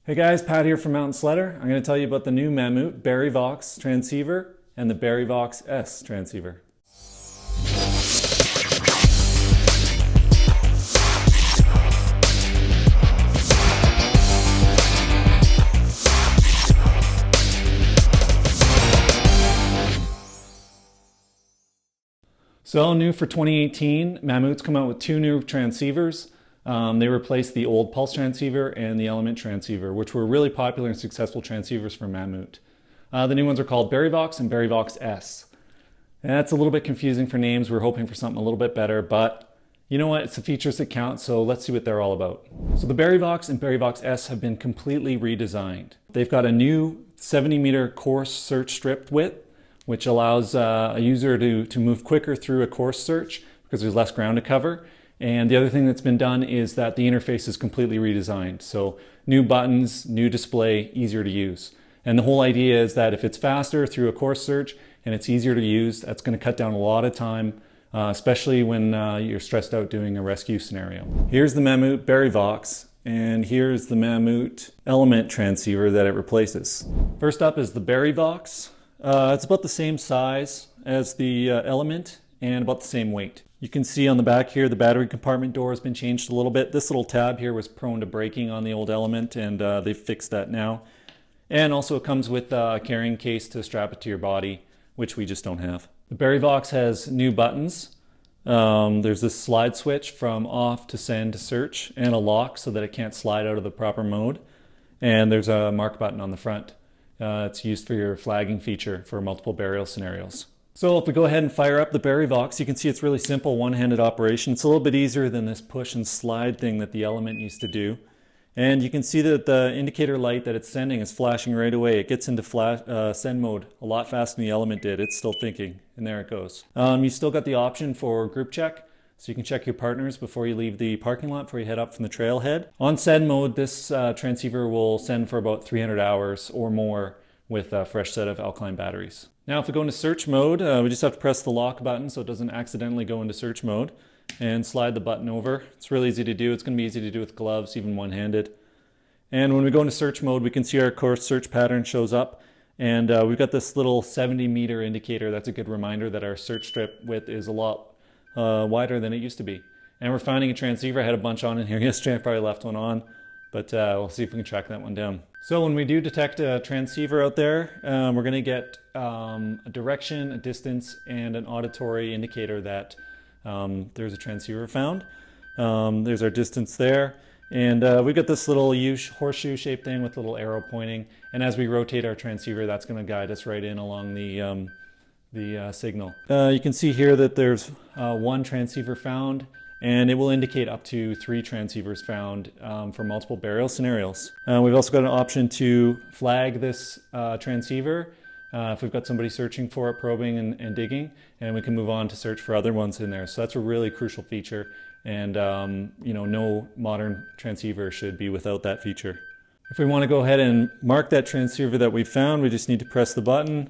Hey guys, Pat here from Mountain Sledder. I'm going to tell you about the new Mammut Barryvox Transceiver and the Barryvox S Transceiver. So new for 2018, Mammut's come out with two new transceivers. They replaced the old Pulse Transceiver and the Element Transceiver, which were really popular and successful transceivers for Mammut. The new ones are called Barryvox and Barryvox S. And that's a little bit confusing for names. We're hoping for something a little bit better, but you know what? It's the features that count, so let's see what they're all about. So the Barryvox and Barryvox S have been completely redesigned. They've got a new 70-meter coarse search strip width, which allows a user to move quicker through a course search because there's less ground to cover. And the other thing that's been done is that the interface is completely redesigned. So new buttons, new display, easier to use. And the whole idea is that if it's faster through a course search and it's easier to use, that's going to cut down a lot of time, especially when you're stressed out doing a rescue scenario. Here's the Mammut Barryvox, and here's the Mammut Element Transceiver that it replaces. First up is the Barryvox. It's about the same size as the Element and about the same weight. You can see on the back here the battery compartment door has been changed a little bit. This little tab here was prone to breaking on the old Element, and they've fixed that now. And also it comes with a carrying case to strap it to your body, which we just don't have. The Barryvox has new buttons. There's this slide switch from off to send to search, and a lock so that it can't slide out of the proper mode. And there's a mark button on the front. It's used for your flagging feature for multiple burial scenarios. So if we go ahead and fire up the Barryvox, you can see it's really simple one-handed operation. It's a little bit easier than this push and slide thing that the Element used to do. And you can see that the indicator light that it's sending is flashing right away. It gets into send mode a lot faster than the Element did. It's still thinking, and there it goes. You still got the option for group check, so you can check your partners before you leave the parking lot, before you head up from the trailhead. On send mode, this transceiver will send for about 300 hours or more with a fresh set of alkaline batteries. Now if we go into search mode, we just have to press the lock button so it doesn't accidentally go into search mode, and slide the button over. It's really easy to do. It's going to be easy to do with gloves, even one-handed. And when we go into search mode, we can see our course search pattern shows up, and we've got this little 70-meter indicator. That's a good reminder that our search strip width is a lot wider than it used to be. And we're finding a transceiver. I had a bunch on in here yesterday. I probably left one on, but we'll see if we can track that one down. So when we do detect a transceiver out there, we're going to get a direction, a distance, and an auditory indicator that there's a transceiver found. There's our distance there. And we've got this little horseshoe shaped thing with a little arrow pointing. And as we rotate our transceiver, that's going to guide us right in along the signal. You can see here that there's one transceiver found, and it will indicate up to 3 transceivers found for multiple burial scenarios. We've also got an option to flag this transceiver if we've got somebody searching for it, probing and digging, and we can move on to search for other ones in there. So that's a really crucial feature, and you know, no modern transceiver should be without that feature. If we want to go ahead and mark that transceiver that we found, we just need to press the button,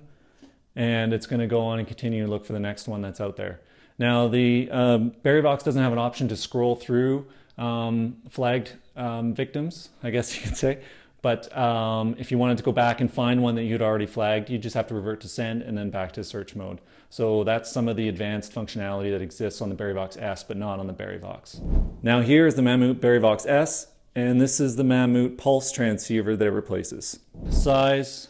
and it's going to go on and continue to look for the next one that's out there. Now the Barryvox doesn't have an option to scroll through flagged victims, I guess you could say. But if you wanted to go back and find one that you'd already flagged, you just have to revert to send and then back to search mode. So that's some of the advanced functionality that exists on the Barryvox S, but not on the Barryvox. Now here's the Mammut Barryvox S, and this is the Mammut Pulse Transceiver that it replaces. Size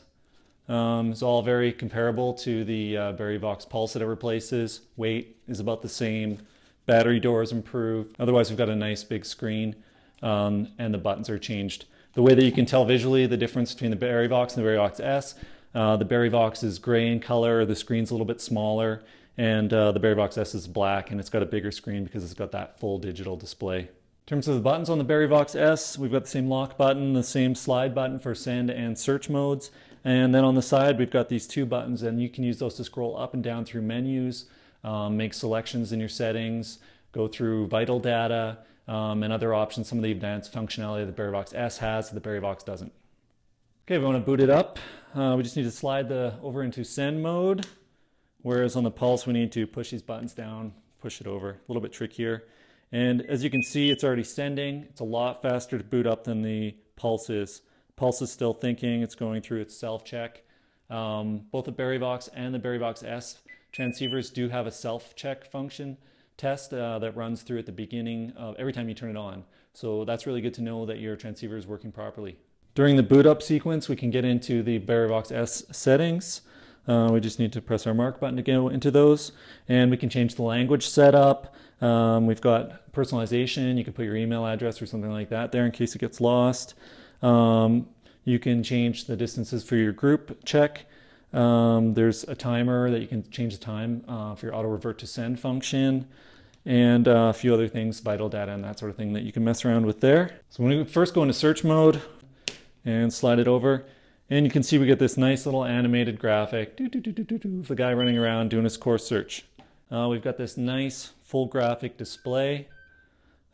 is all very comparable to the Barryvox Pulse that it replaces. Weight is about the same. Battery door is improved. Otherwise, we've got a nice big screen, and the buttons are changed. The way that you can tell visually the difference between the Barryvox and the Barryvox S, the Barryvox is gray in color, the screen's a little bit smaller, and the Barryvox S is black, and it's got a bigger screen because it's got that full digital display. In terms of the buttons on the Barryvox S, we've got the same lock button, the same slide button for send and search modes, and then on the side we've got these 2 buttons, and you can use those to scroll up and down through menus, make selections in your settings, go through vital data, and other options, some of the advanced functionality that the Barryvox S has that the Barryvox doesn't. Okay, we want to boot it up. We just need to slide over into send mode, whereas on the Pulse we need to push these buttons down, push it over. A little bit trickier. And as you can see, it's already sending. It's a lot faster to boot up than the Pulse is. Pulse is still thinking, it's going through its self-check. Both the Barryvox and the Barryvox S transceivers do have a self-check function test that runs through at the beginning of every time you turn it on. So that's really good to know that your transceiver is working properly. During the boot up sequence, we can get into the Barryvox S settings. We just need to press our mark button to go into those, and we can change the language setup. We've got personalization. You can put your email address or something like that there in case it gets lost. You can change the distances for your group check. There's a timer that you can change the time for your auto revert to send function, and a few other things, vital data and that sort of thing that you can mess around with there. So when we first go into search mode and slide it over, and you can see we get this nice little animated graphic of the guy running around doing his course search. We've got this nice full graphic display.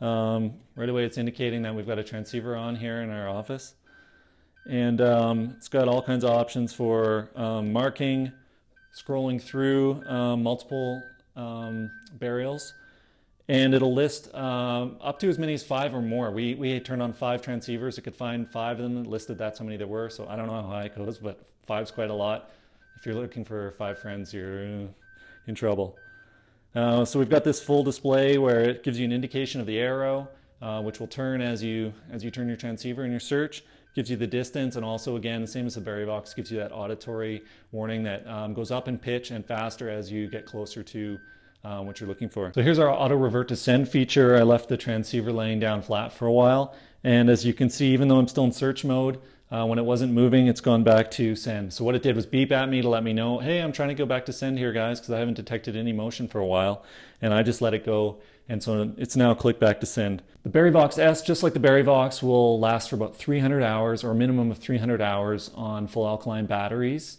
Right away it's indicating that we've got a transceiver on here in our office. And it's got all kinds of options for marking, scrolling through multiple burials. And it'll list up to as many as 5 or more. We turned on 5 transceivers. It could find 5 of them. It listed that's how many there were. So I don't know how high it goes, but 5's quite a lot. If you're looking for 5 friends, you're in trouble. So we've got this full display where it gives you an indication of the arrow, which will turn as you turn your transceiver in your search. Gives you the distance, and also, again, the same as the Barryvox, gives you that auditory warning that goes up in pitch and faster as you get closer to what you're looking for. So here's our auto revert to send feature. I left the transceiver laying down flat for a while, and as you can see, even though I'm still in search mode, when it wasn't moving, it's gone back to send. So what it did was beep at me to let me know, hey, I'm trying to go back to send here, guys, because I haven't detected any motion for a while, and I just let it go, and so it's now clicked back to send. The Barryvox S, just like the Barryvox, will last for about 300 hours, or a minimum of 300 hours on full alkaline batteries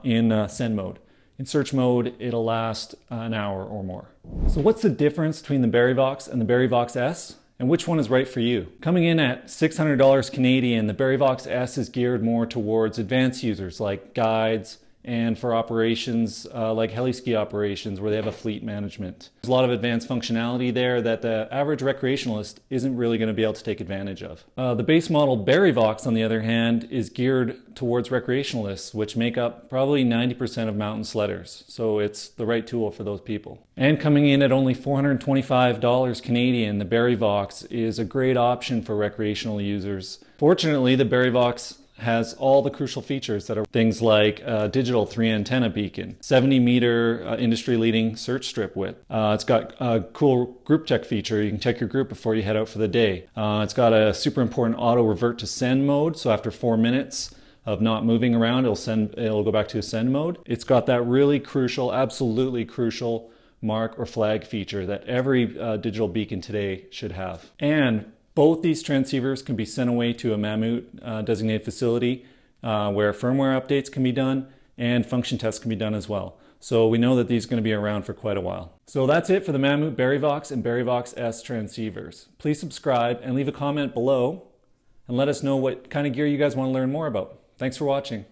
in send mode. In search mode, it'll last an hour or more. So what's the difference between the Barryvox and the Barryvox S? And which one is right for you? Coming in at $600 Canadian, the Barryvox S is geared more towards advanced users like guides and for operations like heli-ski operations where they have a fleet management. There's a lot of advanced functionality there that the average recreationalist isn't really going to be able to take advantage of. The base model Barryvox, on the other hand, is geared towards recreationalists, which make up probably 90% of mountain sledders. So it's the right tool for those people. And coming in at only $425 Canadian, the Barryvox is a great option for recreational users. Fortunately, the Barryvox has all the crucial features that are things like digital 3-antenna beacon, 70-meter industry-leading search strip width. It's got a cool group check feature. You can check your group before you head out for the day. It's got a super important auto revert to send mode, so after 4 minutes of not moving around, it'll go back to a send mode. It's got that really crucial, absolutely crucial mark or flag feature that every digital beacon today should have. And both these transceivers can be sent away to a Mammut designated facility where firmware updates can be done and function tests can be done as well. So we know that these are going to be around for quite a while. So that's it for the Mammut Barryvox and Barryvox S transceivers. Please subscribe and leave a comment below and let us know what kind of gear you guys want to learn more about. Thanks for watching.